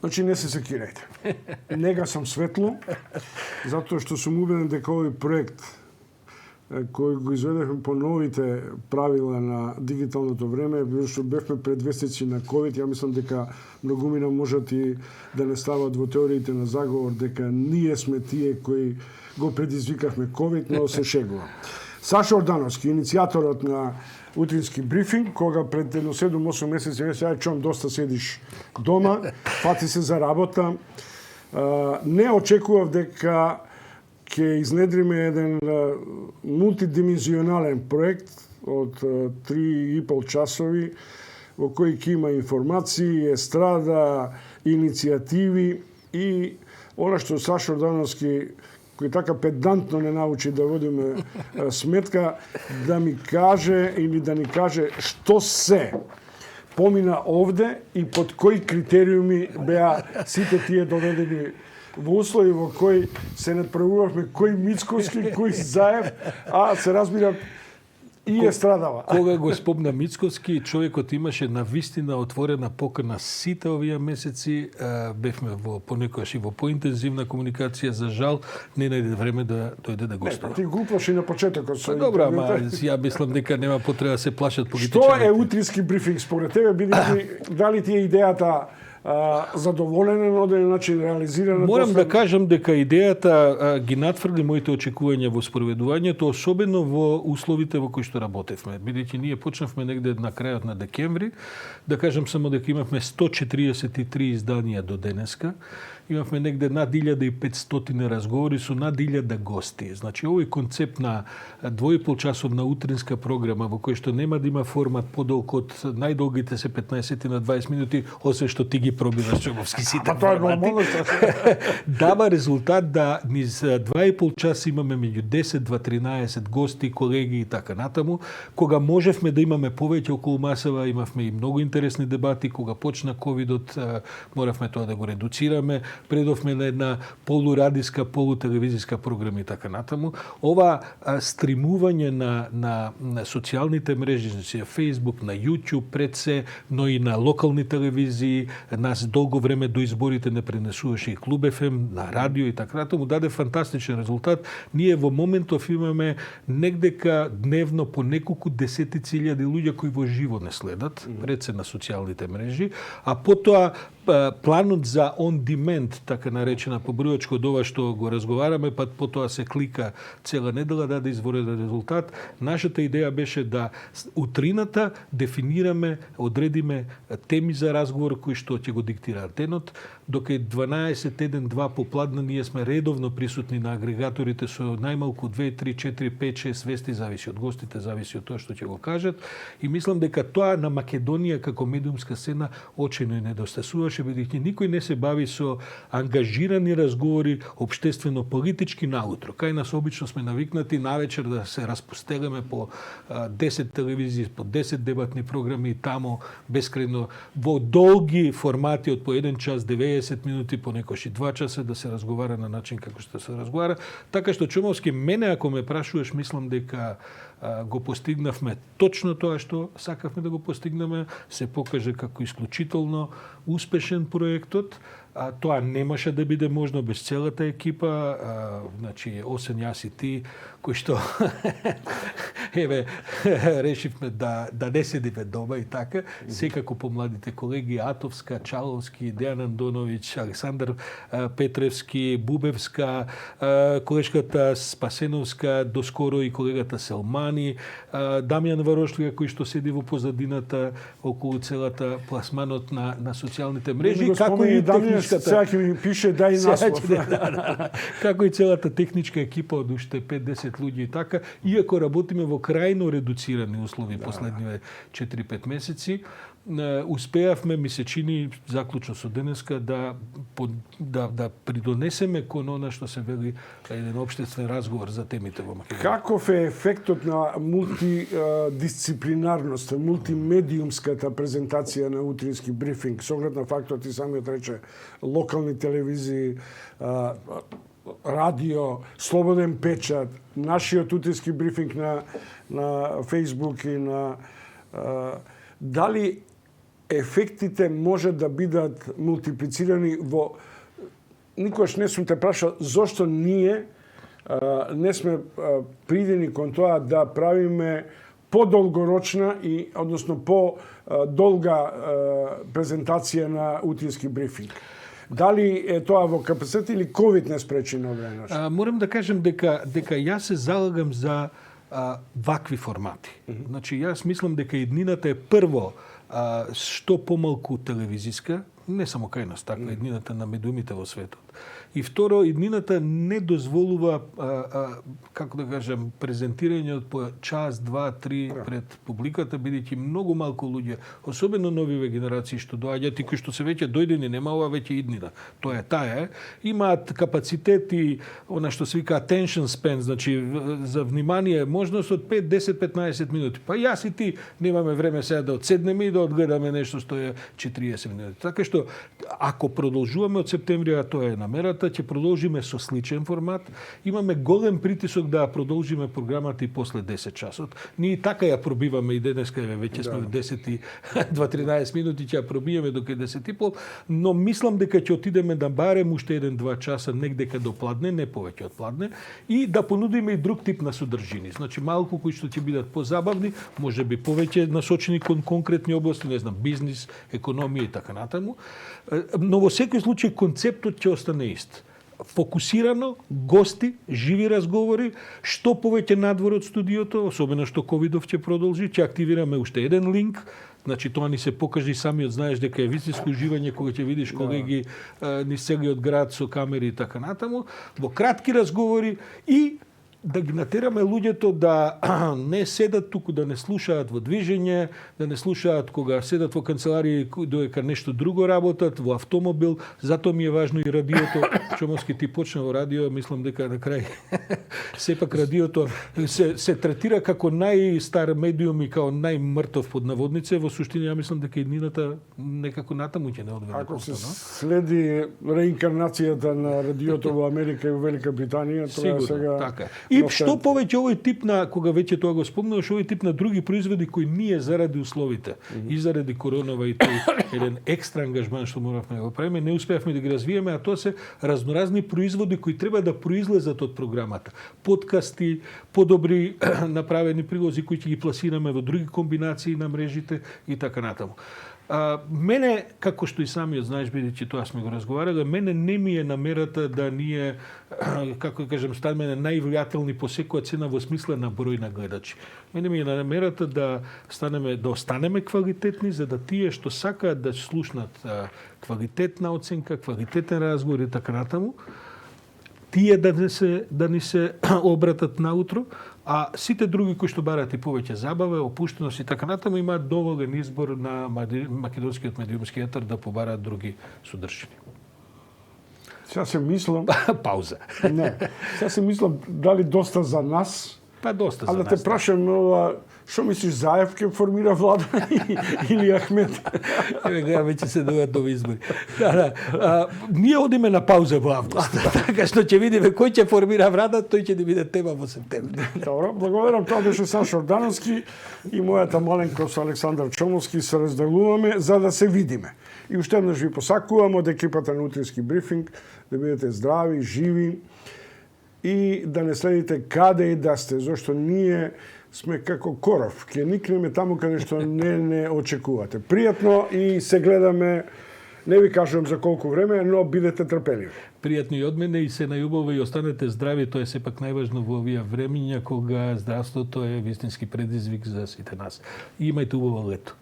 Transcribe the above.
Значи не се секирајте. Нега сам светло, затоа што сум убеден дека овој проект кој го изведевме по новите правила на дигиталното време, што бевме предвестници на COVID, ја мислам дека многумина можат и да не стават во теориите на заговор дека ние сме тие кои го предизвикавме COVID, но се шегува. Саша Ордановски, иницијаторот на утрински брифинг, кога пред 7-8 месеци веќе ај чом доста седиш дома, фати се за работа. Не очекував дека ќе изнедриме еден мултидимензионален проект од 3,5 часови во кој ќе има информации, естрада, иницијативи и она што Саша Ордановски, кој така педантно не научи да водиме сметка, да ми каже или да ни каже што се помина овде и под кои критериуми беа сите тие доведени во услови во кои се надправувавме кој Мицковски, кој Заев, а се разбира и естрадава. Кога го спомна Мицковски, човекот имаше навистина отворена покана сите овие месеци. Бевме понекогаш и во поинтензивна комуникација. За жал, не најде време да дојде да гостува. Ти глупаш и на почетокот со добро, ама ја мислам дека нема потреба да се плашат политичари. Што е утрински брифинг според тебе? Бидејќи дали ти е идејата задоволена на оден начин, реализирана? Морам да кажам дека идејата ги надфрли моите очекувања во спроведувањето, особено во условите во кои што работевме. Бидејќи ние почнавме негде на крајот на декември, да кажам само дека имавме 143 изданија до денеска. Имавме негде над 1500 разговори со над 1000 гости. Значи, овој концепт на 2,5 часовна утринска програма во кој што нема да има формат подолг од најдолгите се 15 на 20 минути, освен што ти ги пробиваш чововски сите формати. Дава резултат да низ 2,5 часа имаме меѓу 10-13 гости, колеги и така натаму. Кога можевме да имаме повеќе околу масава, имавме и многу интересни дебати. Кога почна ковидот, моравме тоа да го редуцираме. Предовме на една полурадиска, полутелевизиска програма и така натаму. Ова стримување на социјалните мрежи, значи Facebook, на YouTube, пред се, но и на локални телевизии, нас долго време до изборите не пренесуваше и Клуб ФМ, на радио и така натаму, даде фантастичен резултат. Ние во моментов имаме негдека дневно по неколку десетици илјади луѓе кои во живо не следат, пред се на социјалните мрежи, а потоа планот за on demand, така наречена побројачко од ова што го разговараме, па потоа се клика цела недела, даде извореден резултат. Нашата идеја беше да утрината дефинираме, одредиме теми за разговор кои што ќе го диктира денот, дока 12-1-2 попладна ние сме редовно присутни на агрегаторите со најмалку 2, 3, 4, 5, 6 вести, зависи од гостите, зависи од тоа што ќе го кажат. И мислам дека тоа на Македонија како медиумска сцена очино и недостасуваше, бидејќи никој не се бави со ангажирани разговори општествено-политички наутро. Кај нас обично сме навикнати навечер да се распостелеме по 10 телевизии, по 10 дебатни програми тамо бескрајно во долги формати од по 1 час 90 минути, понекогаш и 2 часа да се разговара на начин како што се разговара. Така што Чумовски, мене ако ме прашуваш, мислам дека го постигнавме точно тоа што сакавме да го постигнеме, се покаже како исклучително успешен проектот. Тоа немаше да биде можно без целата екипа, значи осен јас и ти, кои што еве решивме да не седиме дома и така, секако помладите колеги Атовска, Чаловски, Дејан Андоновиќ, Александар Петревски, Бубевска, колешката Спасеновска, доскоро и колегата Селмани, Дамјан Варошлија кој што седи во позадината околу целата пласманот на социјалните мрежи, како и Сега ќе ми пише дај наслов. Како и целата техничка екипа од уште 5-10 луѓе и така, иако работиме во крајно редуцирани услови последниве 4-5 месеци, успеавме, ми се чини, заклучно со денеска, да придонесеме кон она што се вели еден општествен разговор за темите во Македонија. Каков е ефектот на мултидисциплинарноста, мултимедиумската презентација на утрински брифинг, со оглед на фактот и самиот рече локални телевизии, радио, слободен печат, нашиот утрински брифинг на Facebook и на дали ефектите може да бидат мултиплицирани во... Никош не сум те прашал зошто ние не сме придени кон тоа да правиме подолгорочна и, односно, по-долга презентација на утински брифинг. Дали е тоа во капацитет или ковид не спречи на време? Морам да кажем дека јас се залагам за вакви формати. Значи, јас мислам дека иднината е прво што помалку телевизиска, не само кај нас, така иднината на медиумите во светот. И второ, иднината не дозволува, како да кажем, презентирање од по час, два, три пред публиката, бидејќи многу малку луѓе, особено новиве генерации што доаѓаат и кои што се веќе дојдени, нема ова веќе иднина. Тоа е таа, имаат капацитет и она што се вика attention span, значи за внимание, можност од 5, 10, 15 минути. Па јас и ти немаме време сега да одседнеме и да одгледаме нешто што е 40 минути. Така што ако продолжуваме од септември, а тоа е намерата, ќе продолжиме со сличен формат. Имаме голем притисок да продолжиме програмата и после 10 часот. Ние и така ја пробиваме и денеска веќе сме во 10 и 2-13 минути, ќе ја пробиеме до 10 и пол, но мислам дека ќе отидеме да барем уште 1-2 часа негде каде опладне, не повеќе од пладне, и да понудиме и друг тип на содржини. Значи малку кои што ќе бидат позабавни, можеби повеќе насочени кон конкретни области, не знам, бизнис, економија и така натаму. Но во секој случај концептот ќе остане ист. Фокусирано, гости, живи разговори, што повеќе надвор од студиото, особено што ковидов ќе продолжи, ќе активираме уште еден линк, значи тоа ни се покажи, самиот знаеш дека е вистинско уживање кога ќе видиш колеги низ целиот град со камери и така натаму, во кратки разговори и да ги натераме луѓето да не седат туку, да не слушаат во движење, да не слушаат кога седат во канцеларија додека нешто друго работат, во автомобил. Затоа ми е важно и радиото. Чомовски ти почна во радио, мислам дека на крај сепак радиото се третира како најстар медиум и како најмртов под наводнице. Во суштина ја мислам дека иднината некако натаму ќе не одведе. Ако се следи реинкарнацијата на радиото во Америка и во Велика Британија, тоа сега така. И што повеќе овој тип на, кога веќе тоа го спомнуваш, овој тип на други производи кои ние заради условите и заради коронава и тој еден екстра ангажман што моравме да го правиме, не успеавме да ги развиеме, а тоа се разноразни производи кои треба да произлезат од програмата. Подкасти, подобри направени прилози кои ќе ги пласираме во други комбинации на мрежите и така натаму. Мене, како што и самиот знаеш, бидејќи тоа сме го разговарале, мене не ми е намерата да ние, како да кажем, станеме највлијателни по секоја цена во смисла на број на гледачи. Мене ми е намерата да останеме квалитетни, за да тие што сакаат да слушнат квалитетна оценка, квалитетен разговор и така натаму, тие да ни се обратат наутро, а сите други кои што бараат и повеќе забава, опуштеност и така натаму, имаат доволен избор на македонскиот медиумски етер да побараат други содржини. Сега се мислам... Пауза. Не. Сега се мислам дали доста за нас. Па доста за нас. А да те прашам, што мислиш, Заев ќе формира влада или Ахмет? Еве, веќе се доаѓаат нови избори. Ние одиме на пауза во август. Така што ќе видиме кој ќе формира влада, тој ќе ни биде тема во септември. Добро, благодарам. Тоа беше Сашо Ордановски и мојата маленкост Александар Чомовски. Се разделуваме за да се видиме. И уште еднаш ви посакувам од екипата на Утрински брифинг да бидете здрави, живи и да не следите каде и да сте, зашто ние сме како коров, ќе никнеме таму каде што не очекувате. Пријатно и се гледаме, не ви кажувам за колку време, но бидете трпеливи. Пријатно и од мене и се најубаво и останете здрави, тоа е сепак најважно во овие времиња кога здравството е вистински предизвик за сите нас. И имајте убаво лето.